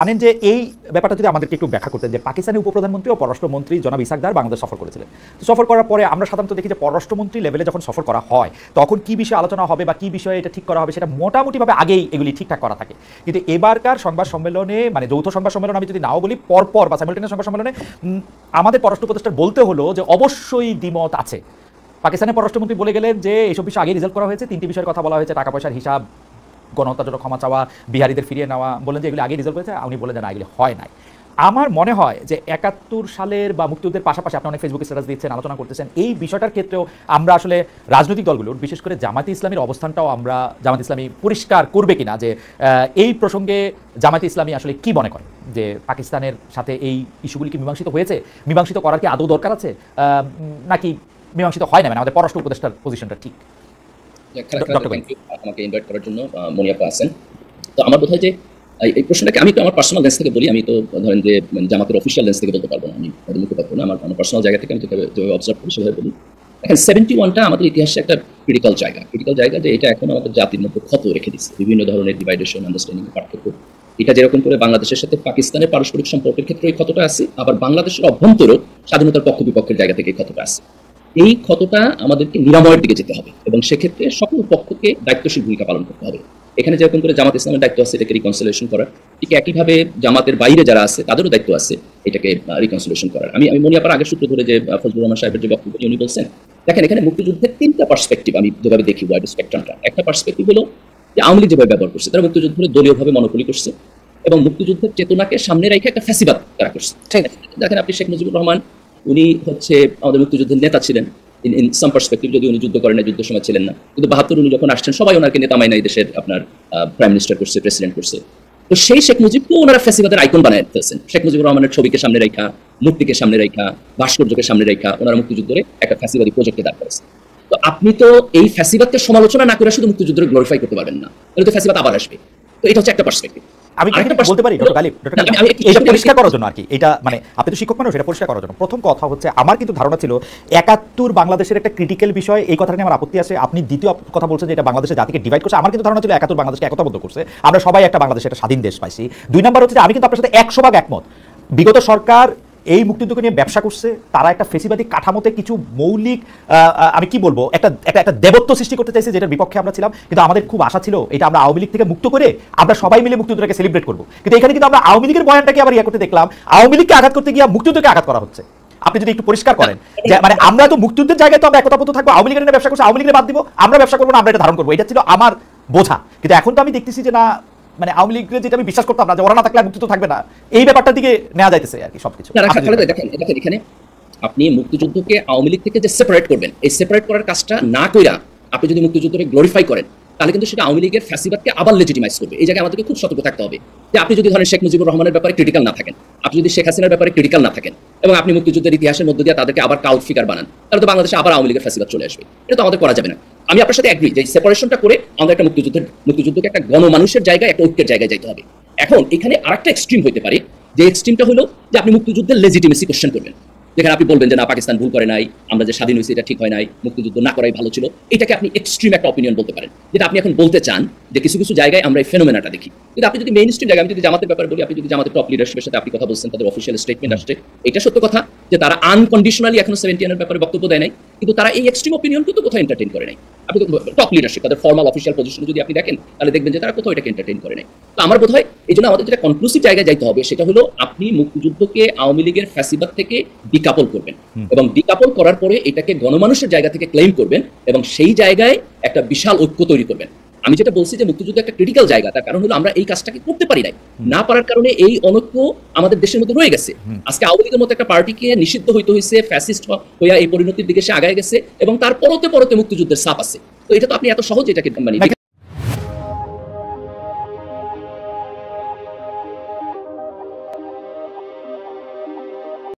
জানেন যে এই ব্যাপারটা যদি আমাদেরকে একটু ব্যাখ্যা করতেন যে পাকিস্তানের উপপ্রধানমন্ত্রী ও পররাষ্ট্রমন্ত্রী জনাব ইসাক দার বাংলাদেশ সফর করেছিলেন। সফর করার পরে আমরা সাধারণত দেখি যে পররাষ্ট্রমন্ত্রী লেভেলে যখন সফর করা হয় তখন কি বিষয়ে আলোচনা হবে বা কি বিষয়ে এটা ঠিক করা হবে সেটা মোটামুটিভাবে আগেই এগুলি ঠিকঠাক করা থাকে। কিন্তু এবারকার সংবাদ সম্মেলনে মানে যৌথ সংবাদ সম্মেলন আমি যদি নাও বলি পরপর বা সাইমালটেনিয়াস সংবাদ সম্মেলনে আমাদের পররাষ্ট্র উপদেষ্টার বলতে হলো যে অবশ্যই দ্বিমত আছে। পাকিস্তানের পররাষ্ট্রমন্ত্রী বলে গেলেন যে এইসব বিষয় আগেই রিজাল্ভ করা হয়েছে, তিনটি বিষয়ের কথা বলা হয়েছে, টাকা পয়সার হিসাব, গণহত্যার জন্য ক্ষমা চাওয়া, বিহারিদের ফিরিয়ে নেওয়া, বলেন যে এগুলি আগে রিজাল্ভ হয়েছে, উনি বলেন যে না এগুলি হয় নাই। আমার মনে হয় যে ৭১ সালের বা মুক্তিযুদ্ধের পাশাপাশি আপনি অনেক ফেসবুকে স্ট্যাটাস দিচ্ছেন, আলোচনা করতেছেন, এই বিষয়টার ক্ষেত্রেও আমরা আসলে রাজনৈতিক দলগুলোর বিশেষ করে জামায়াতে ইসলামীর অবস্থানটাও আমরা জামায়াতে ইসলামী পরিষ্কার করবে কিনা যে এই প্রসঙ্গে জামায়াতে ইসলামী আসলে কি মনে করে যে পাকিস্তানের সাথে এই ইস্যুগুলি কি মীমাংসিত হয়েছে, মীমাংসিত করার কি আদৌ দরকার আছে নাকি মীমাংসিত হয় না, মানে আমাদের পররাষ্ট্র উপদেষ্টার পজিশনটা ঠিক। আমাকে ইনভাইট করার জন্য মনিয়াপা আছেন। তো আমার বোধ হয় যে এই প্রশ্নটাকে আমি তো আমার পার্সোনাল লেন্স থেকে বলি, আমি তো ধরেন যে জামাতের অফিসিয়াল লেন্স থেকে বলতে পারবো না, আমি মুখে পারবো না, আমার পার্সোনাল জায়গা থেকে আমি যেভাবে অবজার্ভ করি সেভাবে বলি। এখন 71টা আমাদের ইতিহাসে একটা ক্রিটিক্যাল জায়গা যে এটা এখন আমাদের জাতির মধ্যে ক্ষত রেখে দিচ্ছে, বিভিন্ন ধরনের ডিভাইডেশন, আন্ডারস্ট্যান্ডিং, পার্থক্য। এটা যেরকম করে বাংলাদেশের সাথে পাকিস্তানের পারস্পরিক সম্পর্কের ক্ষেত্রে এই ক্ষতটা আছে, আবার বাংলাদেশের অভ্যন্তরেও স্বাধীনতার পক্ষ বিপক্ষের জায়গা থেকে এই ক্ষতটা আছে। এই ক্ষতটা আমাদেরকে নিরাময়ের দিকে যেতে হবে এবং সেক্ষেত্রে সকল পক্ষকে দায়িত্বশীল ভূমিকা পালন করতে হবে। এখানে যেরকম করে জামাত ইসলামের দায়িত্ব আছে এটাকে রিকনসিলিয়েশন করার, ঠিক একইভাবে জামাতের বাইরে যারা আছে তাদেরও দায়িত্ব আছে এটাকে রিকনসিলিয়েশন করার। আমি মনিয়াপার আগের সূত্র ধরে যে ফজলুর রহমান সাহেবের যে বক্তব্য উনি বলছেন, দেখেন এখানে মুক্তিযুদ্ধের তিনটা পার্সপেক্টিভ আমি যেভাবে দেখি ওয়াইড স্পেকট্রামটা। একটা পার্সপেক্টিভ হলো যে আওয়ামী লীগ যেভাবে ব্যবহার করছে, তারা মুক্তিযুদ্ধের দলীয়ভাবে মনোপলি করছে এবং মুক্তিযুদ্ধের চেতনাকে সামনে রেখে একটা ফ্যাসিবাদ তারা করছে। দেখেন আপনি শেখ মুজিবুর রহমান, উনি হচ্ছে আমাদের মুক্তিযুদ্ধের নেতা ছিলেন ইন সাম পার্সপেক্টিভ, যদি উনি যুদ্ধ করেন না, যুদ্ধের সময় ছিলেন না, কিন্তু ৭২ উনি যখন আসছেন সবাই ওনাকে নেতা মাইনা এই দেশের আপনার প্রাইম মিনিস্টার করছে, প্রেসিডেন্ট করছে। তো সেই শেখ মুজিবকে ওনারা ফ্যাসিবাদের আইকন বানায় ফেলছেন। শেখ মুজিবুর রহমানের ছবিকে সামনে রেখা, মূর্তিকে সামনে রেখা, ভাস্কর্যকে সামনে রেখা ওনারা মুক্তিযুদ্ধে একটা ফ্যাসিবাদী প্রজেক্টে দাঁড় করেছে। তো আপনি তো এই ফ্যাসিবাদকে সমালোচনা না করে শুধু মুক্তিযুদ্ধের গ্লোরিফাই করতে পারবেন না, তাহলে তো ফ্যাসিবাদ আবার আসবে। তো এটা হচ্ছে একটা পার্সপেক্টিভ। আমি বলতে পারি ডক্টর গালিব, এটা পরিষ্কার করার জন্য আর কি, এটা মানে আপনি তো শিক্ষক মানুষ, এটা পরিষ্কার করার জন্য প্রথম কথা হচ্ছে আমার কিন্তু ধারণা ছিল ৭১ বাংলাদেশের একটা ক্রিটিক্যাল বিষয়, এই কথাটা নিয়ে আমার আপত্তি আছে। আপনি দ্বিতীয় কথা বলছেন যে এটা বাংলাদেশের জাতিকে ডিভাইড করছে, আমার কিন্তু ধারণা ছিল ৭১ বাংলাদেশকে একতাবদ্ধ করছে, আমরা সবাই একটা বাংলাদেশে একটা স্বাধীন দেশ পাইছি। ২ নম্বর হচ্ছে যে আমি কিন্তু আপনার সাথে ১০০ ভাগ একমত, বিগত সরকার এই মুক্তিযুদ্ধকে নিয়ে ব্যবসা করছে, তারা একটা ফেসিবাদী কাঠামোতে কিছু মৌলিক আমি কি বলবো একটা দেবত্ব সৃষ্টি করতে চাইছে, যেটার বিপক্ষে আমরা ছিলাম। কিন্তু আমাদের খুব আশা ছিল এটা আমরা আওয়ামী লীগ থেকে মুক্ত করে আমরা সবাই মিলে মুক্তিযুদ্ধটাকে সেলিব্রেট করবো। কিন্তু এখানে কিন্তু আমরা আওয়ামী লীগের বয়ানটাকে আবার করতে দেখলাম, আওয়ামী লীগকে আঘাত করতে গিয়ে মুক্তিযুদ্ধকে আঘাত করা হচ্ছে। আপনি যদি একটু পরিষ্কার করেন যে মানে আমরা তো মুক্তিযুদ্ধের জায়গায় তো আমরা একতাবদ্ধ থাকবো, আওয়ামী লীগের ব্যবসা করছে, আওয়ামী লীগের বাদ দিব, আমরা ব্যবসা করবো না, আমরা এটা ধারণ করবো, এটা ছিল আমার বোঝা। কিন্তু এখন তো আমি দেখতেছি যে না, মানে আওয়ামী লীগের যেটা আমি বিশ্বাস করতাম না যে ওরা না থাকলে মুক্তিযুদ্ধ থাকবে না, এই ব্যাপারটার দিকে নেওয়া যাইতেছে আর কি সবকিছু। দেখেন এখানে আপনি মুক্তিযুদ্ধকে আওয়ামী লীগ থেকে যে সেপারেট করবেন, এই সেপারেট করার কাজটা না কইরা আপনি যদি মুক্তিযুদ্ধকে গ্লোরিফাই করেন তাহলে কিন্তু সেটা আওয়ামী লীগের ফ্যাসিবাদকে আবার লেজিটিমাইজ করবে। এই জায়গায় আমাদেরকে খুব সতর্ক থাকতে হবে যে আপনি যদি ধরেন শেখ মুজিবুর রহমানের ব্যাপারে ক্রিটিক্যাল না থাকেন, আপনি যদি শেখ হাসিনার ব্যাপারে ক্রিটিক্যাল না থাকেন এবং আপনি মুক্তিযুদ্ধের ইতিহাসের মধ্য দিয়ে তাদেরকে আবার কাউট ফিগার বানান, তাহলে তো বাংলাদেশে আবার আওয়ামী লীগের ফ্যাসিবাদ চলে আসবে। এটা তো আমাদের করা যাবে না। আমি আপনার সাথে এগ্রি যে সেপারেশনটা করে আমাদের একটা মুক্তিযুদ্ধকে একটা গণমানুষের জায়গায়, একটা ঐক্যের জায়গায় যাইতে হবে। এখন এখানে আরেকটা এক্সট্রিম হতে পারে, যে এক্সট্রিমটা হলো যে আপনি মুক্তিযুদ্ধের লেজিটিমেসি কোশ্চেন করবেন, যেখানে আপনি বলবেন যে না, পাকিস্তান ভুল করে নাই, আমরা যে স্বাধীন হয়েছি এটা ঠিক হয় নাই, মুক্তিযুদ্ধ না করাই ভালো ছিল। এটাকে আপনি এক্সট্রিম একটা অপিনিয়ন বলতে পারেন, যেটা আপনি এখন বলতে চান যে কিছু কিছু জায়গায় আমরা এই ফেনোমেনাটা দেখি। কিন্তু আপনি যদি মেইন স্ট্রিম জায়গায়, আমি যদি জামাতের ব্যাপারে বলি, আপনি যদি জামাতের টপ লিডারশিপের সাথে আপনি কথা বলছেন, তাদের অফিসিয়াল স্টেটমেন্ট আসছে, এটা সত্য কথা যে তারা আনকন্ডিশনালি এখনো 71 এর ব্যাপারে বক্তব্য দেয় নাই, কিন্তু তারা এই এক্সট্রিম অপিনিয়নকে তো কোথাও এন্টারটেইন করে নাই। আপনি টপ লিডারশিপ তাদের ফর্মাল অফিসিয়াল পজিশনে যদি আপনি দেখেন তাহলে দেখবেন যে তারা কোথাও এটাকে এন্টারটেইন করে নাই। তো আমার বোধ হয় এই জন্য আমাদের যেটা কনক্লুসিভ জায়গায় যাইতে হবে সেটা হলো আপনি মুক্তিযুদ্ধকে আওয়ামী লীগের ফ্যাসিবাদ থেকে ডিকাপল করবেন এবং ডিকাপল করার পরে এটাকে গণমানুষের জায়গা থেকে ক্লেম করবেন এবং সেই জায়গায় একটা বিশাল ঐক্য তৈরি করবেন। আমি যেটা বলছি যে মুক্তিযুদ্ধ একটা ক্রিটিক্যাল জায়গা, তার কারণ হলো আমরা এই কাজটাকে করতে পারি নাই, না পারার কারণে এই অনৈক্য আমাদের দেশের মধ্যে রয়ে গেছে। আজকে আওয়ামী লীগের মতো একটা পার্টিকে নিষিদ্ধ হইতে হয়েছে, ফ্যাসিস্ট হইয়া এই পরিণতির দিকে সে আগায় গেছে এবং তার পরতে মুক্তিযুদ্ধের ছাপ আছে। তো এটা তো আপনি এত সহজ এটাকে মানে